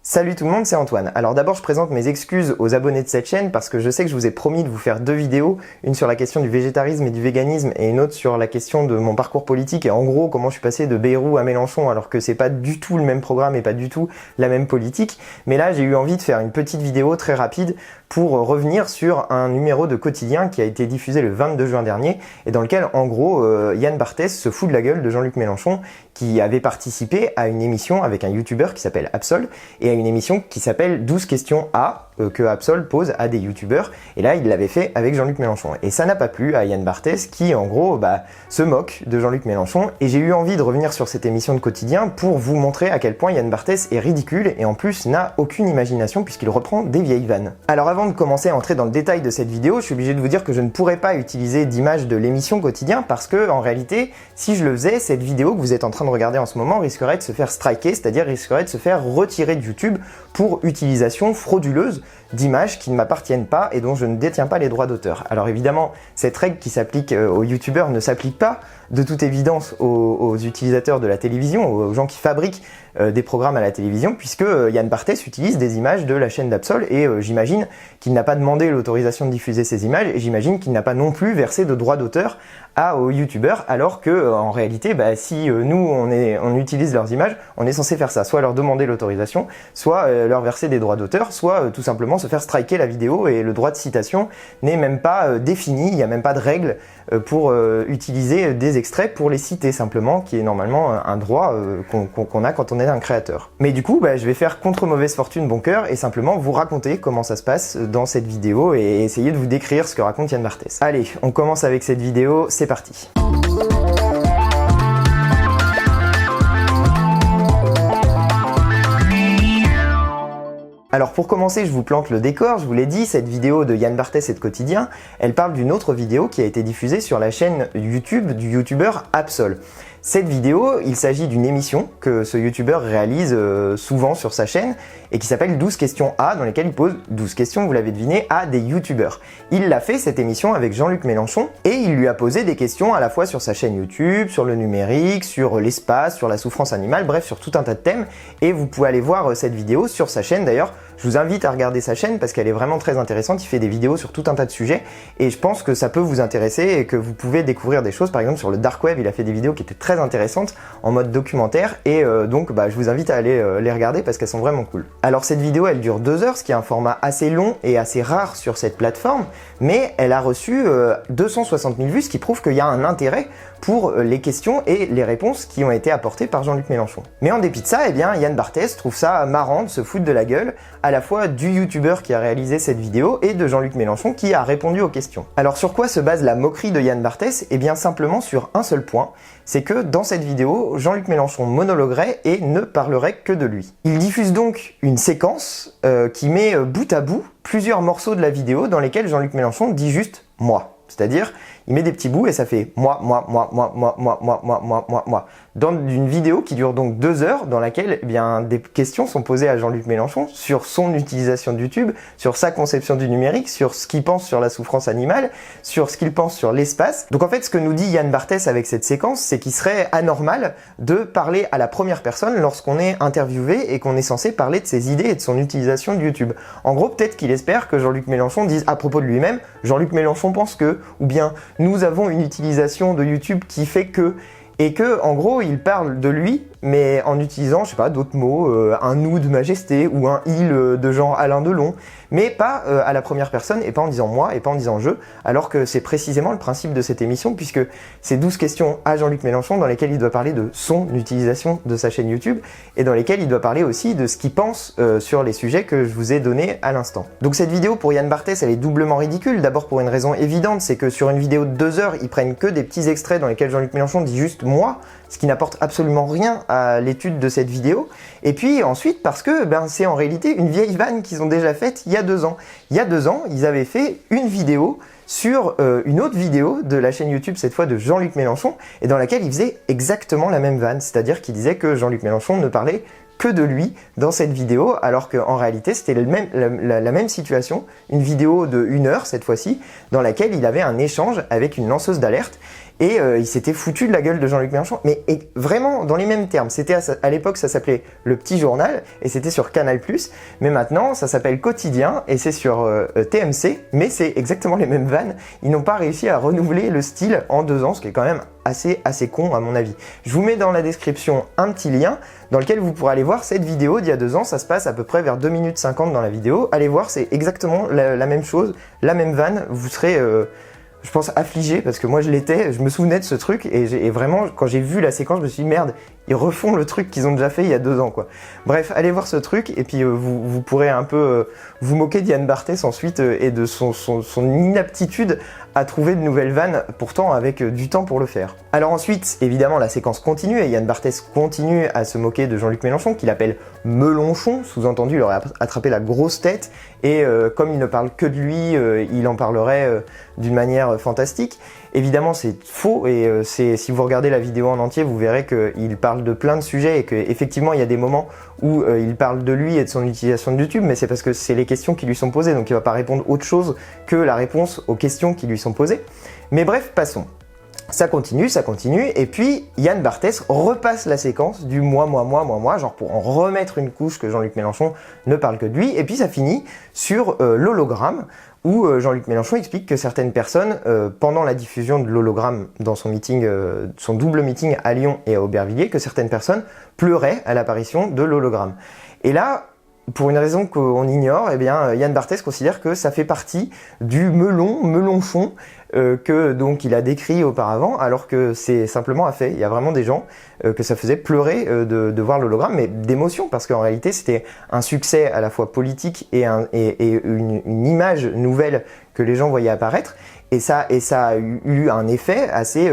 Salut tout le monde, c'est Antoine. Alors d'abord je présente mes excuses aux abonnés de cette chaîne parce que je sais que je vous ai promis de vous faire deux vidéos, une sur la question du végétarisme et du véganisme et une autre sur la question de mon parcours politique et en gros comment je suis passé de Bayrou à Mélenchon alors que c'est pas du tout le même programme et pas du tout la même politique. Mais là j'ai eu envie de faire une petite vidéo très rapide pour revenir sur un numéro de quotidien qui a été diffusé le 22 juin dernier et dans lequel en gros Yann Barthès se fout de la gueule de Jean-Luc Mélenchon qui avait participé à une émission avec un youtubeur qui s'appelle Absol et à une émission qui s'appelle 12 questions A que Absol pose à des youtubeurs et là il l'avait fait avec Jean-Luc Mélenchon et ça n'a pas plu à Yann Barthès qui en gros se moque de Jean-Luc Mélenchon et j'ai eu envie de revenir sur cette émission de quotidien pour vous montrer à quel point Yann Barthès est ridicule et en plus n'a aucune imagination puisqu'il reprend des vieilles vannes. Alors avant de commencer à entrer dans le détail de cette vidéo, je suis obligé de vous dire que je ne pourrais pas utiliser d'image de l'émission quotidien parce que en réalité si je le faisais, cette vidéo que vous êtes en train de regarder en ce moment risquerait de se faire striker, c'est-à-dire risquerait de se faire retirer de YouTube pour utilisation frauduleuse d'images qui ne m'appartiennent pas et dont je ne détiens pas les droits d'auteur. Alors évidemment, cette règle qui s'applique aux youtubeurs ne s'applique pas de toute évidence aux utilisateurs de la télévision, aux gens qui fabriquent des programmes à la télévision, puisque Yann Barthès utilise des images de la chaîne d'Absol et j'imagine qu'il n'a pas demandé l'autorisation de diffuser ces images et j'imagine qu'il n'a pas non plus versé de droits d'auteur aux youtubeurs, alors que en réalité, si nous on utilise leurs images, on est censé faire ça, soit leur demander l'autorisation, soit leur verser des droits d'auteur, soit tout simplement se faire striker la vidéo et le droit de citation n'est même pas défini, il n'y a même pas de règle pour utiliser des extraits pour les citer simplement, qui est normalement un droit qu'on a quand on est un créateur. Mais du coup, je vais faire contre mauvaise fortune bon cœur et simplement vous raconter comment ça se passe dans cette vidéo et essayer de vous décrire ce que raconte Yann Barthès. Allez, on commence avec cette vidéo, c'est parti. Alors pour commencer, je vous plante le décor, je vous l'ai dit, cette vidéo de Yann Barthès et de Quotidien, elle parle d'une autre vidéo qui a été diffusée sur la chaîne YouTube du youtubeur Absol. Cette vidéo, il s'agit d'une émission que ce youtubeur réalise souvent sur sa chaîne et qui s'appelle 12 questions A, dans lesquelles il pose 12 questions, vous l'avez deviné, à des youtubeurs. Il l'a fait cette émission avec Jean-Luc Mélenchon et il lui a posé des questions à la fois sur sa chaîne YouTube, sur le numérique, sur l'espace, sur la souffrance animale, bref sur tout un tas de thèmes et vous pouvez aller voir cette vidéo sur sa chaîne d'ailleurs. Je vous invite à regarder sa chaîne parce qu'elle est vraiment très intéressante, il fait des vidéos sur tout un tas de sujets et je pense que ça peut vous intéresser et que vous pouvez découvrir des choses, par exemple sur le dark web, il a fait des vidéos qui étaient très intéressantes en mode documentaire et donc je vous invite à aller les regarder parce qu'elles sont vraiment cool. Alors cette vidéo elle dure 2 heures, ce qui est un format assez long et assez rare sur cette plateforme, mais elle a reçu 260 000 vues, ce qui prouve qu'il y a un intérêt pour les questions et les réponses qui ont été apportées par Jean-Luc Mélenchon. Mais en dépit de ça, Yann Barthès trouve ça marrant de se foutre de la gueule à la fois du youtubeur qui a réalisé cette vidéo et de Jean-Luc Mélenchon qui a répondu aux questions. Alors sur quoi se base la moquerie de Yann Barthès? Eh bien simplement sur un seul point, c'est que dans cette vidéo, Jean-Luc Mélenchon monologuerait et ne parlerait que de lui. Il diffuse donc une séquence qui met bout à bout plusieurs morceaux de la vidéo dans lesquels Jean-Luc Mélenchon dit juste « moi ». C'est-à-dire, il met des petits bouts et ça fait moi, dans une vidéo qui dure donc 2 heures, dans laquelle des questions sont posées à Jean-Luc Mélenchon sur son utilisation de YouTube, sur sa conception du numérique, sur ce qu'il pense sur la souffrance animale, sur ce qu'il pense sur l'espace. Donc en fait, ce que nous dit Yann Barthès avec cette séquence, c'est qu'il serait anormal de parler à la première personne lorsqu'on est interviewé et qu'on est censé parler de ses idées et de son utilisation de YouTube. En gros, peut-être qu'il espère que Jean-Luc Mélenchon dise à propos de lui-même, Jean-Luc Mélenchon pense que, ou bien nous avons une utilisation de YouTube qui fait que, et que en gros il parle de lui mais en utilisant, je sais pas, d'autres mots, un nous de majesté ou un il de genre Alain Delon, mais pas à la première personne et pas en disant moi et pas en disant je, alors que c'est précisément le principe de cette émission puisque c'est 12 questions à Jean-Luc Mélenchon dans lesquelles il doit parler de son utilisation de sa chaîne YouTube et dans lesquelles il doit parler aussi de ce qu'il pense sur les sujets que je vous ai donnés à l'instant. Donc cette vidéo pour Yann Barthès elle est doublement ridicule, d'abord pour une raison évidente, c'est que sur une vidéo de 2 heures ils prennent que des petits extraits dans lesquels Jean-Luc Mélenchon dit juste moi, ce qui n'apporte absolument rien à l'étude de cette vidéo. Et puis ensuite parce que c'est en réalité une vieille vanne qu'ils ont déjà faite il y a 2 ans. Il y a 2 ans, ils avaient fait une vidéo sur une autre vidéo de la chaîne YouTube, cette fois de Jean-Luc Mélenchon, et dans laquelle il faisait exactement la même vanne, c'est-à-dire qu'il disait que Jean-Luc Mélenchon ne parlait que de lui dans cette vidéo, alors qu'en réalité c'était la même situation, une vidéo de 1 heure cette fois-ci, dans laquelle il avait un échange avec une lanceuse d'alerte, et il s'était foutu de la gueule de Jean-Luc Mélenchon, mais vraiment dans les mêmes termes. C'était à l'époque, ça s'appelait Le Petit Journal, et c'était sur Canal+, mais maintenant ça s'appelle Quotidien, et c'est sur TMC, mais c'est exactement les mêmes vannes. Ils n'ont pas réussi à renouveler le style en 2 ans, ce qui est quand même assez con à mon avis. Je vous mets dans la description un petit lien dans lequel vous pourrez aller voir cette vidéo d'il y a 2 ans. Ça se passe à peu près vers 2 minutes 50 dans la vidéo. Allez voir, c'est exactement la même chose, la même vanne. Vous serez, je pense, affligé, parce que moi je l'étais, je me souvenais de ce truc, et vraiment, quand j'ai vu la séquence, je me suis dit merde, ils refont le truc qu'ils ont déjà fait il y a 2 ans, quoi. Bref, allez voir ce truc, et puis vous pourrez un peu vous moquer d'Yann Barthès ensuite, et de son inaptitude à trouver de nouvelles vannes, pourtant avec du temps pour le faire. Alors ensuite, évidemment, la séquence continue, et Yann Barthès continue à se moquer de Jean-Luc Mélenchon, qu'il appelle Melonchon, sous-entendu, il aurait attrapé la grosse tête, et comme il ne parle que de lui, il en parlerait d'une manière fantastique. Évidemment, c'est faux, et si vous regardez la vidéo en entier, vous verrez qu'il parle de plein de sujets, et qu'effectivement, il y a des moments où il parle de lui et de son utilisation de YouTube, mais c'est parce que c'est les questions qui lui sont posées, donc il va pas répondre autre chose que la réponse aux questions qui lui sont posées. Mais bref, passons. Ça continue, et puis Yann Barthès repasse la séquence du moi, genre pour en remettre une couche que Jean-Luc Mélenchon ne parle que de lui, et puis ça finit sur l'hologramme, où Jean-Luc Mélenchon explique que certaines personnes, pendant la diffusion de l'hologramme dans son meeting, son double meeting à Lyon et à Aubervilliers, que certaines personnes pleuraient à l'apparition de l'hologramme. Et là, pour une raison qu'on ignore, eh bien, Yann Barthès considère que ça fait partie du Melonchon, que donc il a décrit auparavant, alors que c'est simplement un fait. Il y a vraiment des gens que ça faisait pleurer de voir l'hologramme, mais d'émotion, parce qu'en réalité c'était un succès à la fois politique et une image nouvelle que les gens voyaient apparaître, et ça a eu un effet assez,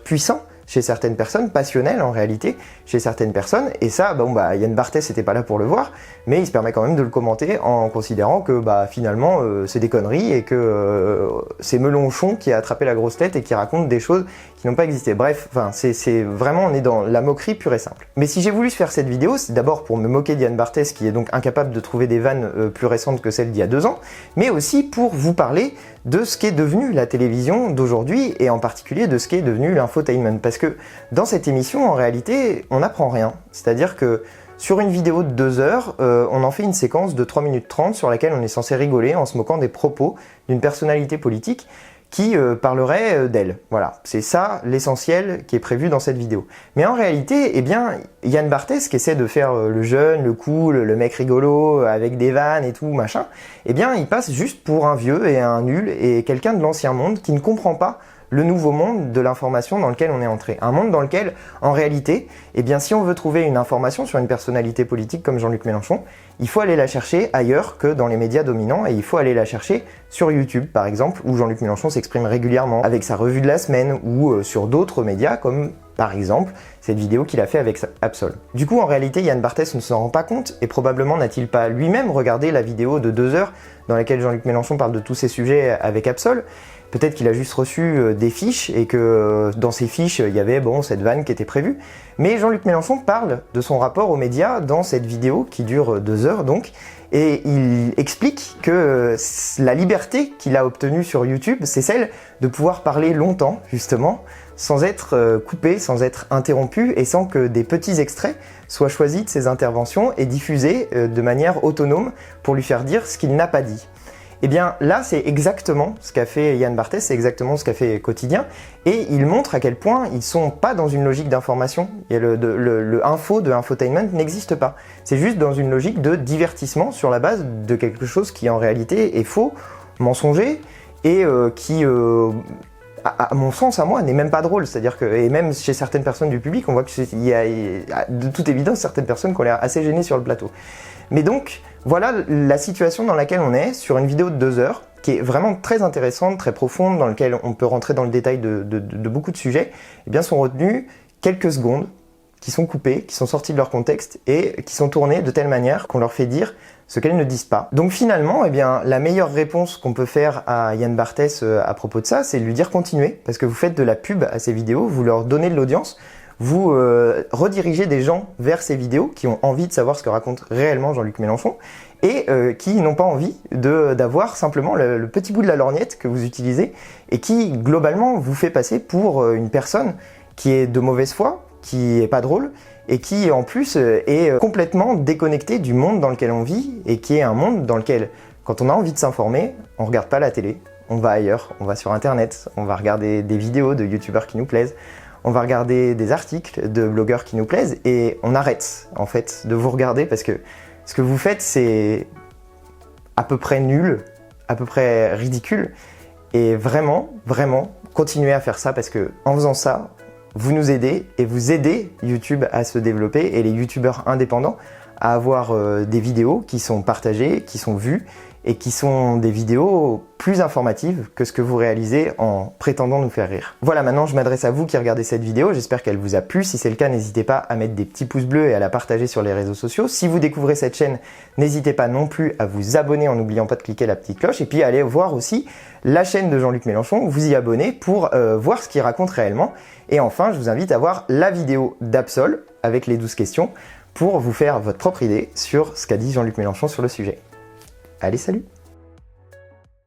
puissant chez certaines personnes, passionnel en réalité, chez certaines personnes, et ça, Yann Barthès n'était pas là pour le voir, mais il se permet quand même de le commenter en considérant que finalement c'est des conneries, et que c'est Melonchon qui a attrapé la grosse tête et qui raconte des choses qui n'ont pas existé. Bref, c'est vraiment, on est dans la moquerie pure et simple. Mais si j'ai voulu faire cette vidéo, c'est d'abord pour me moquer d'Yann Barthès, qui est donc incapable de trouver des vannes plus récentes que celles d'il y a 2 ans, mais aussi pour vous parler de ce qu'est devenu la télévision d'aujourd'hui, et en particulier de ce qu'est devenu l'infotainment. Parce que dans cette émission, en réalité, on n'apprend rien. C'est-à-dire que sur une vidéo de 2 heures, on en fait une séquence de 3 minutes 30 sur laquelle on est censé rigoler en se moquant des propos d'une personnalité politique qui parlerait d'elle. Voilà, c'est ça l'essentiel qui est prévu dans cette vidéo. Mais en réalité, eh bien, Yann Barthès, qui essaie de faire le jeune, le cool, le mec rigolo, avec des vannes et tout, machin, eh bien, il passe juste pour un vieux et un nul, et quelqu'un de l'ancien monde qui ne comprend pas le nouveau monde de l'information dans lequel on est entré. Un monde dans lequel, en réalité, eh bien, si on veut trouver une information sur une personnalité politique comme Jean-Luc Mélenchon, il faut aller la chercher ailleurs que dans les médias dominants, et il faut aller la chercher sur YouTube, par exemple, où Jean-Luc Mélenchon s'exprime régulièrement, avec sa revue de la semaine, ou sur d'autres médias, comme par exemple cette vidéo qu'il a fait avec Absol. Du coup, en réalité, Yann Barthès ne s'en rend pas compte, et probablement n'a-t-il pas lui-même regardé la vidéo de 2 heures dans laquelle Jean-Luc Mélenchon parle de tous ces sujets avec Absol. Peut-être qu'il a juste reçu des fiches, et que dans ces fiches, il y avait cette vanne qui était prévue. Mais Jean-Luc Mélenchon parle de son rapport aux médias dans cette vidéo qui dure 2 heures donc, et il explique que la liberté qu'il a obtenue sur YouTube, c'est celle de pouvoir parler longtemps, justement, sans être coupé, sans être interrompu, et sans que des petits extraits soient choisis de ses interventions et diffusés de manière autonome pour lui faire dire ce qu'il n'a pas dit. Eh bien là, c'est exactement ce qu'a fait Yann Barthès, c'est exactement ce qu'a fait Quotidien, et il montre à quel point ils sont pas dans une logique d'information, et le info de infotainment n'existe pas. C'est juste dans une logique de divertissement sur la base de quelque chose qui en réalité est faux, mensonger, et qui, à mon sens, à moi, n'est même pas drôle. C'est-à-dire que, et même chez certaines personnes du public, on voit qu'il y a de toute évidence certaines personnes qui ont l'air assez gênées sur le plateau. Mais donc, voilà la situation dans laquelle on est sur une vidéo de 2 heures, qui est vraiment très intéressante, très profonde, dans laquelle on peut rentrer dans le détail de beaucoup de sujets. Eh bien, sont retenues quelques secondes qui sont coupées, qui sont sorties de leur contexte et qui sont tournées de telle manière qu'on leur fait dire ce qu'elles ne disent pas. Donc finalement, eh bien, la meilleure réponse qu'on peut faire à Yann Barthès à propos de ça, c'est de lui dire continuez, parce que vous faites de la pub à ces vidéos, vous leur donnez de l'audience, vous redirigez des gens vers ces vidéos qui ont envie de savoir ce que raconte réellement Jean-Luc Mélenchon et qui n'ont pas envie d'avoir simplement le petit bout de la lorgnette que vous utilisez et qui, globalement, vous fait passer pour une personne qui est de mauvaise foi, qui est pas drôle et qui, en plus, est complètement déconnectée du monde dans lequel on vit et qui est un monde dans lequel, quand on a envie de s'informer, on regarde pas la télé, on va ailleurs, on va sur Internet, on va regarder des vidéos de youtubeurs qui nous plaisent, on va regarder des articles de blogueurs qui nous plaisent et on arrête, en fait, de vous regarder parce que ce que vous faites, c'est à peu près nul, à peu près ridicule. Et vraiment, vraiment, continuez à faire ça parce que en faisant ça, vous nous aidez et vous aidez YouTube à se développer et les YouTubeurs indépendants à avoir des vidéos qui sont partagées, qui sont vues et qui sont des vidéos plus informatives que ce que vous réalisez en prétendant nous faire rire. Voilà, maintenant je m'adresse à vous qui regardez cette vidéo, j'espère qu'elle vous a plu. Si c'est le cas, n'hésitez pas à mettre des petits pouces bleus et à la partager sur les réseaux sociaux. Si vous découvrez cette chaîne, n'hésitez pas non plus à vous abonner en n'oubliant pas de cliquer la petite cloche et puis allez voir aussi la chaîne de Jean-Luc Mélenchon, vous y abonner pour voir ce qu'il raconte réellement. Et enfin, je vous invite à voir la vidéo d'Absol avec les 12 questions pour vous faire votre propre idée sur ce qu'a dit Jean-Luc Mélenchon sur le sujet. Allez, salut!